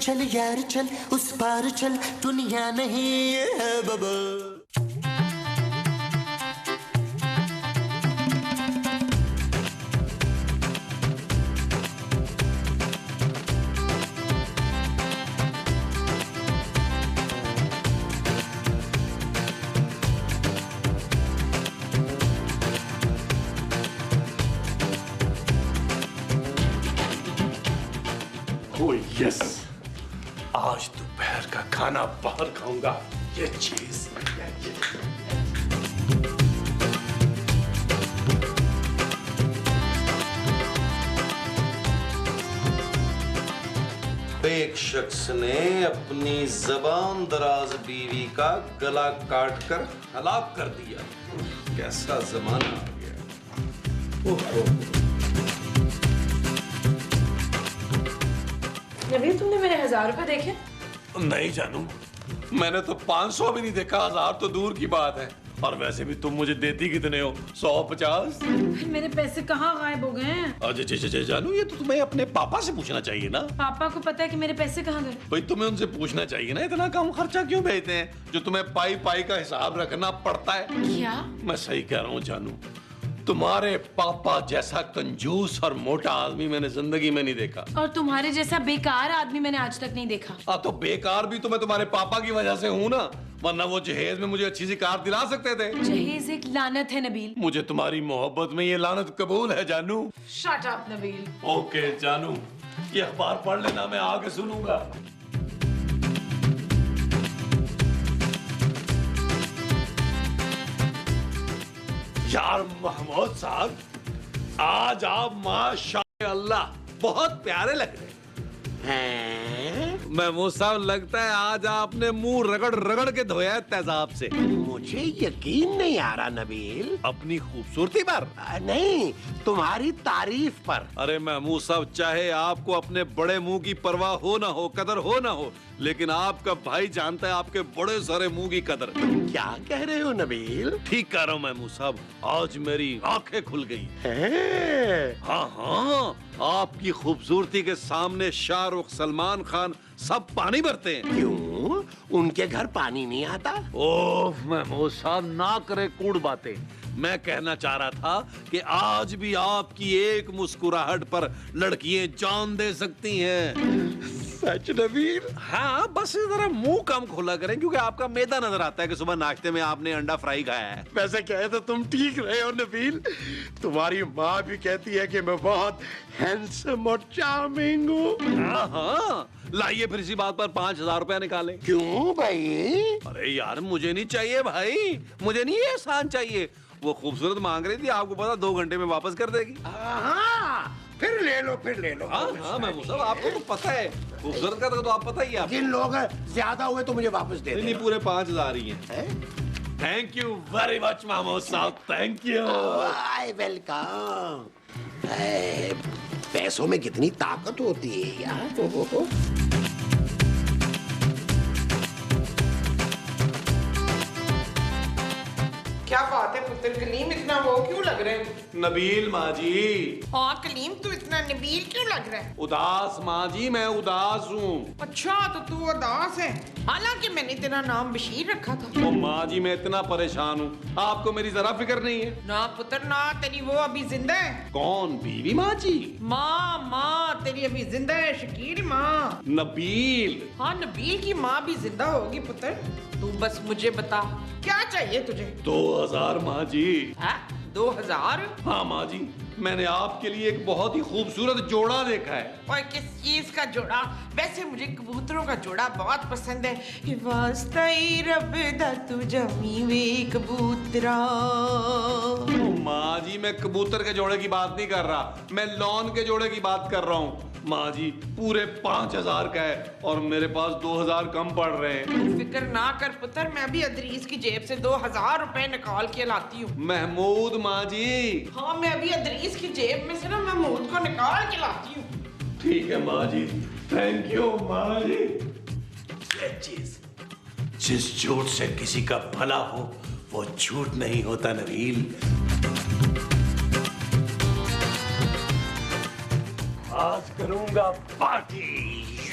चल यार चल, उस पार चल, दुनिया नहीं है बबल। यस, आज दोपहर का खाना बाहर खाऊंगा। ये चीज एक शख्स ने अपनी जबान दराज बीवी का गला काटकर हलाक कर दिया। कैसा जमाना आ गया। ओहो। नबील, तुमने मेरे 1000 रुपए देखे? नहीं जानू, मैंने तो 500 भी नहीं देखा, 1000 तो दूर की बात है। और वैसे भी तुम मुझे देती कितने हो? 150? मेरे पैसे कहाँ गायब हो गए हैं? अजय जानू, ये तो तुम्हें अपने पापा से पूछना चाहिए ना। पापा को पता है कि मेरे पैसे कहाँ गए? भाई तुम्हें उनसे पूछना चाहिए ना, इतना कम खर्चा क्यों भेजते हैं जो तुम्हें पाई पाई का हिसाब रखना पड़ता है। क्या? मैं सही कह रहा हूँ जानू, तुम्हारे पापा जैसा कंजूस और मोटा आदमी मैंने जिंदगी में नहीं देखा। और तुम्हारे जैसा बेकार आदमी मैंने आज तक नहीं देखा। तो बेकार भी तो मैं तुम्हारे पापा की वजह से हूँ ना, वरना वो जहेज में मुझे अच्छी सी कार दिला सकते थे। जहेज एक लानत है नबील। मुझे तुम्हारी मोहब्बत में ये लानत कबूल है जानू। Shut up Nabeel. ओके जानू, ये अखबार पढ़ लेना, मैं आगे सुनूंगा। यार महमूद साहब, आज आप माशाअल्लाह बहुत प्यारे लग रहे हैं। महमूद साहब, लगता है आज आपने मुंह रगड़ रगड़ के धोया है तेजाब से। मुझे यकीन नहीं आ रहा नबील। अपनी खूबसूरती पर? नहीं, तुम्हारी तारीफ पर। अरे महमूद साहब, चाहे आपको अपने बड़े मुंह की परवाह हो ना हो, कदर हो ना हो, लेकिन आपका भाई जानता है आपके बड़े सारे मुंह की कदर। क्या कह रहे हो नबील? ठीक कह रहा हूँ महमूद साहब, आज मेरी आंखें खुल गई। हाँ हाँ, आपकी खूबसूरती के सामने शाहरुख, सलमान खान सब पानी भरते हैं। क्यों? उनके घर पानी नहीं आता? ओह महमूद साहब, ना करे कूड़ बातें। मैं कहना चाह रहा था कि आज भी आपकी एक मुस्कुराहट पर लड़कियां जान दे सकती हैं। सच नबील? हाँ, बस जरा मुंह कम खोला करें, क्योंकि आपका मैदा नजर आता है कि सुबह नाश्ते में आपने अंडा फ्राई खाया है। वैसे कहे तो तुम ठीक रहे हो नबील। तुम्हारी माँ भी कहती है कि मैं बहुत हैंडसम और चार्मिंग हूँ। हाँ, लाइए फिर इसी बात पर 5000 रुपया निकालें। क्यों भाई? अरे यार, मुझे नहीं चाहिए भाई, मुझे नहीं ये एहसान चाहिए। वो खूबसूरत मांग रही थी, आपको पता 2 घंटे में वापस कर देगी। हाँ, फिर ले लो, फिर ले लो। हाँ मैं सब आपको तो पता है, खूबसूरत का तो आप पता ही है। जिन लोग ज्यादा हुए तो मुझे वापस दे नहीं, पूरे 5000 ही हैं। Thank you very much Mahmood Sahab, thank you. Welcome. पैसों में कितनी ताकत होती है यार। क्या बात है पुत्र कलीम, इतना वो क्यों लग रहे हैं? नबील माँ जी। हाँ कलीम, तू इतना नबील क्यों लग रहा है? उदास माँ जी, मैं उदास हूँ। अच्छा, तो तू उदास है? हालांकि मैंने तेरा नाम बशीर रखा था। ओ माँ जी, मैं इतना परेशान हूँ, आपको मेरी जरा फिक्र नहीं है। ना पुत्र ना, तेरी वो अभी जिंदा है। कौन? बीवी माँ जी? माँ तेरी अभी जिंदा है, शकील माँ। नबील? हाँ, नबील की माँ भी जिंदा होगी पुत्र। तू बस मुझे बता, क्या चाहिए तुझे? 2000 माँ जी। 2000? हाँ माँ जी, मैंने आपके लिए एक बहुत ही खूबसूरत जोड़ा देखा है। और किस चीज का जोड़ा? वैसे मुझे कबूतरों का जोड़ा बहुत पसंद है। कि वास्ता ही रब दा तू जमी वे कबूतरा। माँ जी, मैं कबूतर के जोड़े की बात नहीं कर रहा, मैं लॉन के जोड़े की बात कर रहा हूँ। माँ जी, पूरे 5000 का है और मेरे पास 2000 कम पड़ रहे हैं। फिक्र ना कर पुत्र, मैं भी अदरीस की जेब से 2000 रुपए निकाल के लाती हूँ। महमूद माँ जी? हाँ, मैं अभी अदरीस की जेब में से ना महमूद को निकाल के लाती हूँ। ठीक है माँ जी, थैंक यू माँ जी। ये चीज, जिस झूठ से किसी का भला हो वो झूठ नहीं होता नबील। आज करूंगा पार्टी।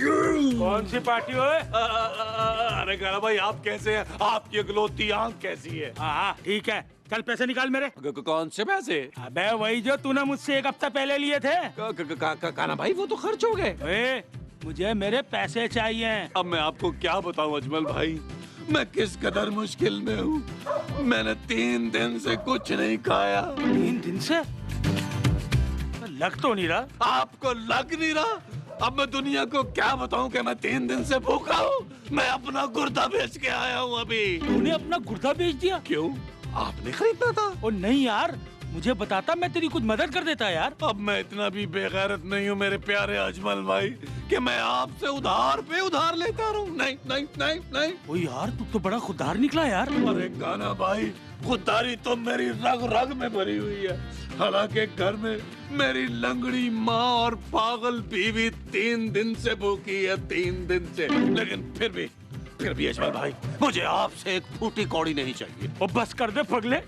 कौन सी पार्टी हो? अरे काना भाई आप कैसे हैं? आपकी इकलौती आंख कैसी है? हाँ ठीक है, चल पैसे निकाल मेरे। कौन से पैसे? अबे वही जो तूने मुझसे एक हफ्ता पहले लिए थे। काना भाई वो तो खर्च हो गए। ओए, मुझे मेरे पैसे चाहिए। अब मैं आपको क्या बताऊं अजमल भाई, मैं किस कदर मुश्किल में हूँ। मैंने 3 दिन से कुछ नहीं खाया। 3 दिन से? लग तो नहीं रहा। आपको लग नहीं रहा? अब मैं दुनिया को क्या बताऊं कि मैं 3 दिन से भूखा हूँ। मैं अपना गुर्दा बेच के आया हूँ अभी। तूने अपना गुर्दा बेच दिया? क्यों, आपने खरीदना था? ओ नहीं यार, मुझे बताता, मैं तेरी कुछ मदद कर देता यार। अब मैं इतना भी बेगैरत नहीं हूँ मेरे प्यारे अजमल भाई कि मैं आपसे उधार पे उधार लेता रहूं। नहीं नहीं नहीं नहीं। ओ यार, तू तो बड़ा खुददार निकला यार। अरे काना भाई, खुददारी तो मेरी रग रग में भरी हुई है। हालांकि घर में मेरी लंगड़ी माँ और पागल बीवी 3 दिन से भूखी है, 3 दिन से। लेकिन फिर भी अजमल भाई, मुझे आपसे एक फूटी कौड़ी नहीं चाहिए। ओ बस कर दे पगले,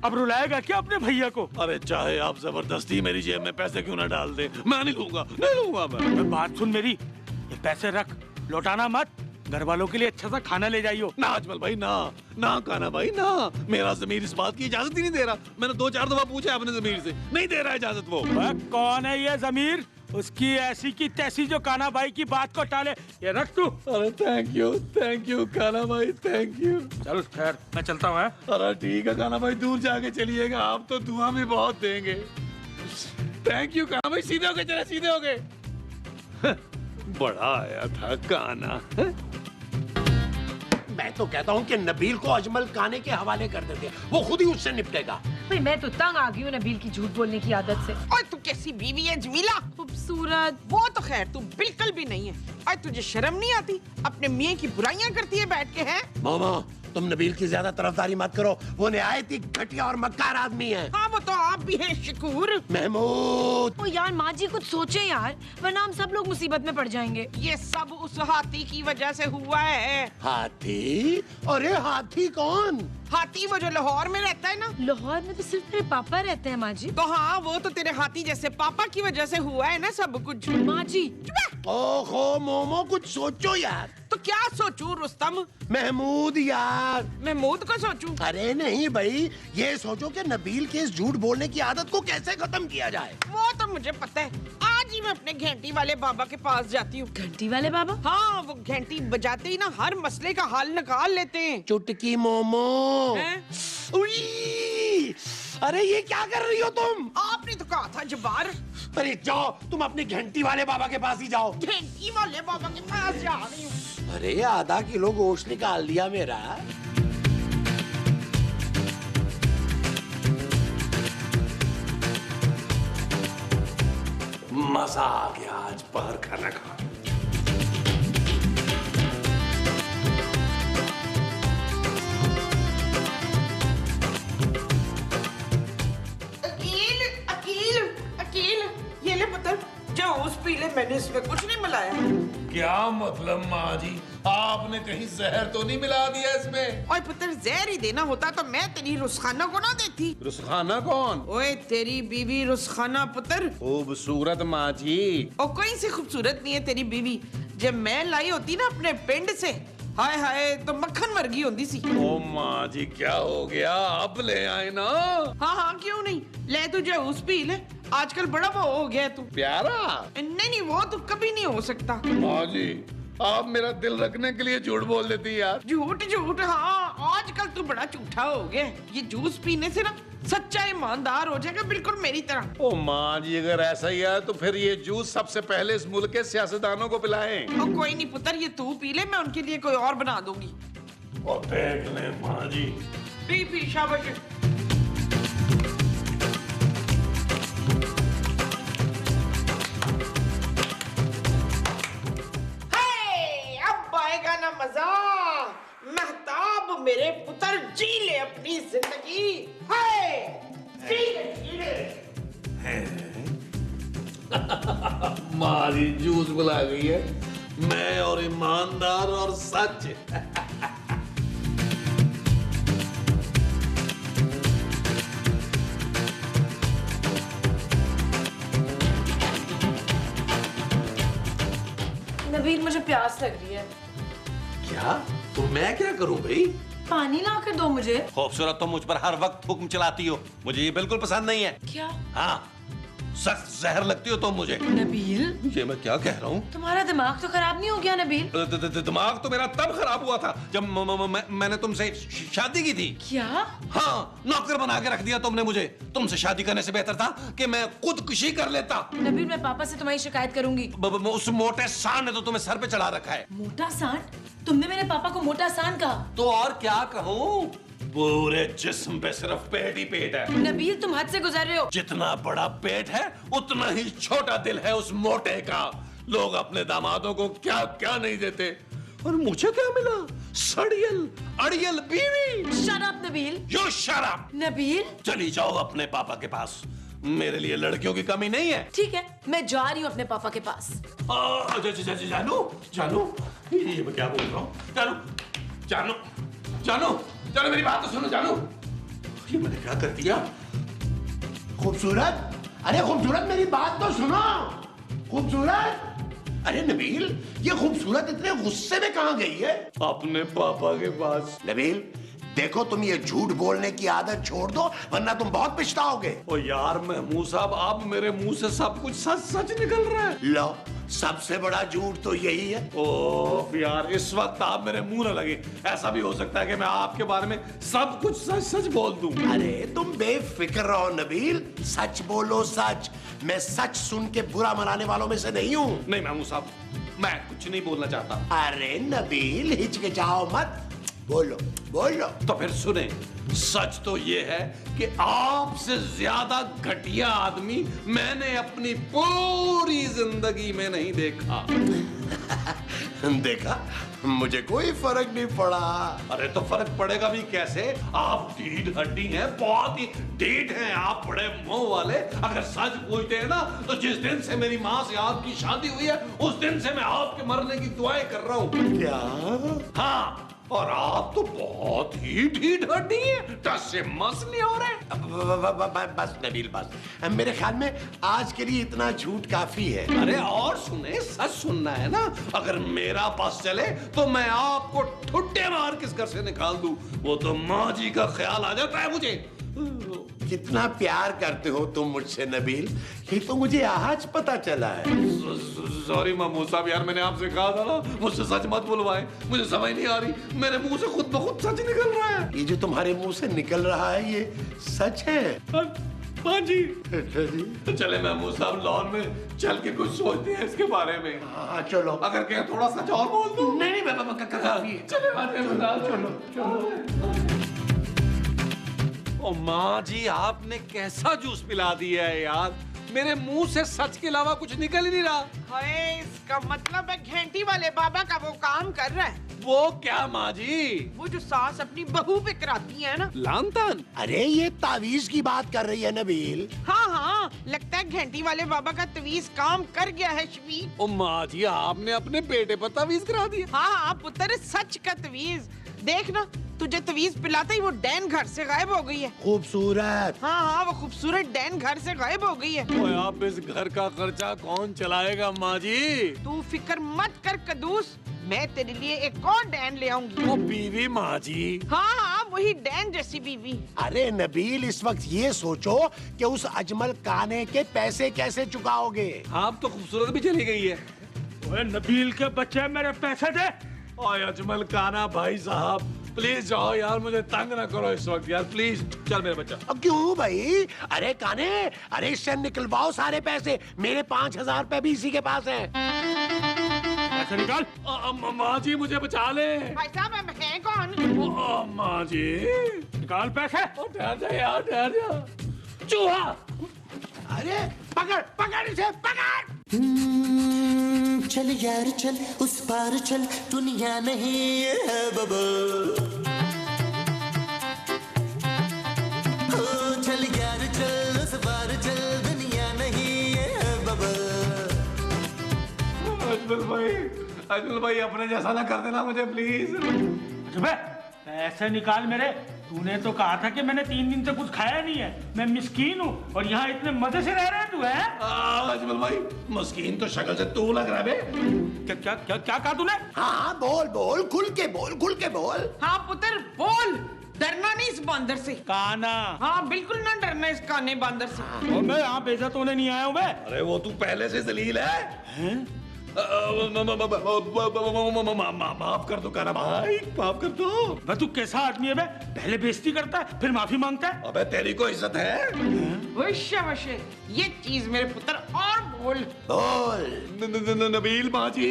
अब रुलाएगा क्या अपने भैया को? अरे चाहे आप जबरदस्ती मेरी जेब में पैसे क्यों ना डाल दे, मैं नहीं लूंगा मैं। बात सुन मेरी, ये पैसे रख, लौटाना मत। घर वालों के लिए अच्छा सा खाना ले जाइयो। ना अजमल भाई ना काना भाई ना, मेरा जमीर इस बात की इजाजत ही नहीं दे रहा। मैंने 2-4 दफा पूछा अपने जमीर से, नहीं दे रहा इजाजत वो। कौन है ये जमीर? उसकी ऐसी की तैसी जो काना भाई की बात को टाले। ये रख तू। अरे थैंक यू काना भाई, थैंक यू। चल खैर, मैं चलता हूँ। अरे ठीक है काना भाई, दूर जाके चलिएगा, आप तो दुआ भी बहुत देंगे। थैंक यू काना भाई, सीधे हो गए, चले सीधे हो गए। बड़ा आया था काना। मैं तो कहता हूँ कि नबील को अजमल काने के हवाले कर देते हैं, वो खुद ही उससे निपटेगा। भाई मैं तो तंग आ गई हूँ नबील की झूठ बोलने की आदत से। और तू कैसी बीवी है जमीला? खूबसूरत। वो तो खैर तू बिल्कुल भी नहीं है। और तुझे शर्म नहीं आती? अपने मियाँ की बुराइयां करती है बैठ के। हैं मामा, तुम नबील की ज्यादा तरफदारी मत करो, वो निहायत ही घटिया और मक्कार आदमी है। हाँ वो तो आप भी हैं शकूर। महमूद, ओ यार माँ जी कुछ सोचे यार, वरना हम सब लोग मुसीबत में पड़ जाएंगे। ये सब उस हाथी की वजह से हुआ है। हाथी? अरे हाथी कौन? हाथी वो जो लाहौर में रहता है ना। लाहौर में तो सिर्फ मेरे पापा रहते हैं माँ जी। तो हाँ, वो तो तेरे हाथी जैसे पापा की वजह से हुआ है ना सब कुछ। माँ जी ओहो मोमो, कुछ सोचो यार। तो क्या सोचूं रुस्तम? महमूद यार। महमूद को सोचूं? अरे नहीं भाई, ये सोचो कि नबील के इस झूठ बोलने की आदत को कैसे खत्म किया जाए। वो तो मुझे पता है, आज ही मैं अपने घंटी वाले बाबा के पास जाती हूँ। घंटी वाले बाबा? हाँ, वो घंटी बजाते ही ना हर मसले का हल निकाल लेते हैं। चुटकी मोमो। हैं? उई! अरे ये क्या कर रही हो तुम? आपने तो कहा था जबार। अरे जाओ, तुम अपनी घंटी वाले बाबा के पास ही जाओ। घंटी वाले बाबा के पास जा रही हूँ। अरे आधा किलो गोश्त निकाल दिया मेरा। मजा आ गया आज बाहर खाना खा। अकील अकील अकील, ये ले पुत्र, जाओ उस पी ले, मैंने इसमें कुछ नहीं मिलाया। क्या मतलब माँ जी, आपने कहीं जहर तो नहीं मिला दिया इसमें? ओए पुत्र, जहर ही देना होता तो मैं तेरी रुसखाना को ना देती। रुसखाना कौन? ओए तेरी बीवी रुसखाना पुत्र। खूबसूरत माँ जी। और कोई सी खूबसूरत नहीं है तेरी बीवी। जब मैं लाई होती ना अपने पिंड से, हाय हाय, तो मक्खन वर्गी होती सी। ओ माँ जी क्या हो गया, अब ले आए ना। हाँ हाँ क्यों नहीं, ले तुझे उस पी ले, आजकल बड़ा वो हो गया है तू। प्यारा? नहीं नहीं, वो तो कभी नहीं हो सकता। माँ जी आप मेरा दिल रखने के लिए झूठ बोल देती यार। झूठ झूठ, हाँ आजकल तू बड़ा झूठा हो गया। ये जूस पीने से ना सच्चा ईमानदार हो जाएगा, बिल्कुल मेरी तरह। ओ माँ जी, अगर ऐसा ही है तो फिर ये जूस सबसे पहले इस मुल्क के सियासतदानों को पिलाएं। और कोई नहीं पुत्र, ये तू पी ले, मैं उनके लिए कोई और बना दूंगी। और देख ले माँ जी। पी पी, शाबाश। अब आएगा ना मजा। महताब मेरे पुत्र, जी ले अपनी जिंदगी। जी ले। माँ जी जूस बुला गई है, मैं और ईमानदार और सच। नबील नबील मुझे प्यास लग रही है। क्या? तो मैं क्या करूं भाई? पानी ला कर दो मुझे। खूबसूरत तुम मुझ पर हर वक्त हुक्म चलाती हो, मुझे ये बिल्कुल पसंद नहीं है। क्या? हाँ, सख्त जहर लगती हो तुम मुझे। नबील, ये मैं क्या कह रहा हूँ? तुम्हारा दिमाग तो खराब नहीं हो गया नबील? दिमाग तो मेरा तब खराब हुआ था जब मैंने तुमसे शादी की थी। क्या? हाँ, नौकर बना के रख दिया तुमने मुझे। तुमसे शादी करने से बेहतर था कि मैं खुदकुशी कर लेता। नबील, मैं पापा से तुम्हारी शिकायत करूंगी। उस मोटे सांड ने तो तुम्हें सर पे चढ़ा रखा है। मोटा सांड? तुमने मेरे पापा को मोटा सांड कहा? तो और क्या कहूँ? पूरे जिस्म पे सिर्फ पेट ही पेट है। नबील, तुम हद से गुजर रहे हो। जितना बड़ा पेट है उतना ही छोटा दिल है उस मोटे का। लोग अपने दामादों को क्या क्या नहीं देते, और मुझे क्या मिला? सड़ियल अड़ियल बीवी। Shut up Nabeel. You shut up. Nabeel, चली जाओ अपने पापा के पास, मेरे लिए लड़कियों की कमी नहीं है। ठीक है, मैं जा रही हूँ अपने पापा के पास। जानू जानू, ये मैं क्या बोल रहा हूँ? जानू जानू जानू जानू, मेरी बात तो सुनो जानू। ये मैंने क्या कर दिया? खूबसूरत, अरे खूबसूरत मेरी बात तो सुनो। खूबसूरत, अरे नबील, ये खूबसूरत इतने गुस्से में कहाँ गई है? अपने पापा के पास। नबील, देखो तुम ये झूठ बोलने की आदत छोड़ दो, वरना तुम बहुत पछताओगे। ओ यार महमूद साहब, आप मेरे मुंह से सब कुछ सच सच निकल रहा है। लो, सबसे बड़ा झूठ तो यही है। ओह यार, इस वक्त आप मेरे मुंह न लगे। ऐसा भी हो सकता है कि मैं आपके बारे में सब कुछ सच सच बोल दूं। अरे तुम बेफिक्र रहो नबील, सच बोलो सच। मैं सच सुन के बुरा मनाने वालों में से नहीं हूँ। नहीं महमूद साहब, मैं कुछ नहीं बोलना चाहता। अरे नबील, हिचकिचाओ मत, बोलो बोलो। तो फिर सुने, सच तो ये है कि आपसे ज्यादा घटिया आदमी मैंने अपनी पूरी जिंदगी में नहीं देखा। देखा, मुझे कोई फर्क नहीं पड़ा। अरे तो फर्क पड़ेगा भी कैसे? आप ढीठ हड्डी हैं, बहुत ही ढीठ हैं आप, बड़े मुंह वाले। अगर सच पूछते हैं ना, तो जिस दिन से मेरी माँ से आपकी शादी हुई है, उस दिन से मैं आपके मरने की दुआएं कर रहा हूँ। क्या? हाँ, और आप तो बहुत ही ढीठ हड्डी हैं, टस से मस नहीं हो रहे। बस नबील, बस। मेरे ख्याल में आज के लिए इतना झूठ काफी है। अरे और सुने, सच सुनना है ना। अगर मेरा पास चले तो मैं आपको ठुड्डे मार किस घर से निकाल दूं, वो तो माँ जी का ख्याल आ जाता है मुझे। कितना प्यार करते हो तुम मुझसे नबील, ये तो मुझे आज पता चला है। सॉरी महमूद साहब, यार मैंने आपसे कहा था ना, मुझसे सच मत बुलवाए। मुझे समझ नहीं आ रही, मेरे मुंह से खुद ब खुद सच निकल रहा है। ये जो तुम्हारे मुंह से निकल रहा है, ये सच है? हाँ जी। तो चले महमूद साहब, लॉन में चल के कुछ सोचते हैं इसके बारे में। हाँ चलो। अगर क्या थोड़ा सच और बोल दूं? नहीं चले। ओ माँ जी, आपने कैसा जूस पिला दिया है यार, मेरे मुंह से सच के अलावा कुछ निकल ही नहीं रहा। हाय, इसका मतलब है घंटी वाले बाबा का वो काम कर रहा है। वो क्या माँ जी? वो जो सास अपनी बहू पे कराती है ना। लानतान। अरे ये तावीज की बात कर रही है नबील। हाँ हाँ, लगता है घंटी वाले बाबा का तवीज काम कर गया है शबीर। ओ माँ जी, आपने अपने बेटे पर तवीज करा दिया। हाँ हाँ पुत्र, सच का तवीज। देख ना, तुझे तवीज पिलाते ही वो डैन घर से गायब हो गई है। खूबसूरत। हाँ हाँ, वो खूबसूरत डैन घर से गायब हो गई है। ओए, आप इस घर का खर्चा कौन चलाएगा माँ जी? तू फिक्र मत कर कदूस, मैं तेरे लिए एक और डैन ले आऊंगी। वो बीवी माँ जी। हाँ हाँ, वही डैन जैसी बीवी। अरे नबील, इस वक्त ये सोचो कि उस अजमल काने के पैसे कैसे चुकाओगे। आप तो खूबसूरत भी चली गई है। ओए नबील के बच्चे, मेरे पैसे दे। ओए अजमल काना भाई साहब, प्लीज जाओ यार, मुझे तंग ना करो इस वक्त यार, प्लीज। चल मेरे बच्चा। अब क्यों भाई? अरे काने, अरे इससे निकलवाओ सारे पैसे। मेरे 5,000 रुपए भी इसी के पास हैं। पैसे निकाल। माँ जी मुझे बचा ले। भाई साहब, हम हैं कौन? माँ जी निकाल पैसे। ठहर जा यार, ठहर जा। चूहा। अरे पकड़ पकड़ इसे, पकड़। चल यार चल, उस पार चल, दुनिया नहीं है बाबा। ओ चल यार चल, उस पार चल, दुनिया नहीं है बाबा। अजमल भाई अपने जैसा ना कर देना मुझे प्लीज। अबे पैसे निकाल मेरे। तूने तो कहा था कि मैंने 3 दिन से कुछ खाया नहीं है, मैं मिस्कीन हूँ, और यहाँ इतने मजे से रह रहा है तू है? अजमल भाई, मस्कीन तो शक्ल से तू लग रहा है बे। क्या क्या क्या क्या कहा तूने? हाँ बोल बोल, खुल के बोल, खुल के बोल। हाँ पुत्र बोल, डरना नहीं इस बंदर से। काना। हाँ बिल्कुल ना डरना इस काने बंदर से। और मैं यहाँ बेइज्जत होने नहीं आया हूँ मैं। अरे वो तू पहले से जलील है। माफ कर दो काना भाई, माफ कर दो। मैं तू कैसा आदमी है बे? पहले बेइज्जती करता है फिर माफी मांगता है। अबे तेरी को इज्जत है। ओए शाबाश, ये चीज मेरे पुत्र, और बोल। बोल। नबील बाजी,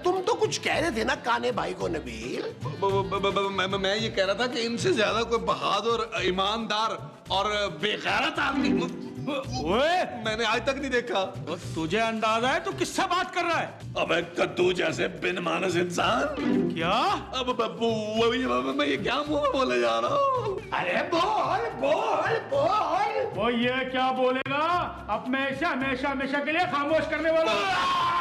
तुम तो कुछ कह रहे थे ना काने भाई को नबील। मैं ये कह रहा था कि इनसे ज्यादा कोई बहादुर, ईमानदार और बेगैरत आदमी ओए, मैंने आज तक नहीं देखा। और तुझे अंदाजा है तू किससे बात कर रहा है? अबे कद्दू जैसे बिन मानस इंसान। क्या? अब मैं ये क्या मुंह में बोले जा रहा हूँ? अरे बोल बोल बोल। वो ये क्या बोलेगा? अब मैं इसे हमेशा हमेशा के लिए खामोश करने वाला हूँ।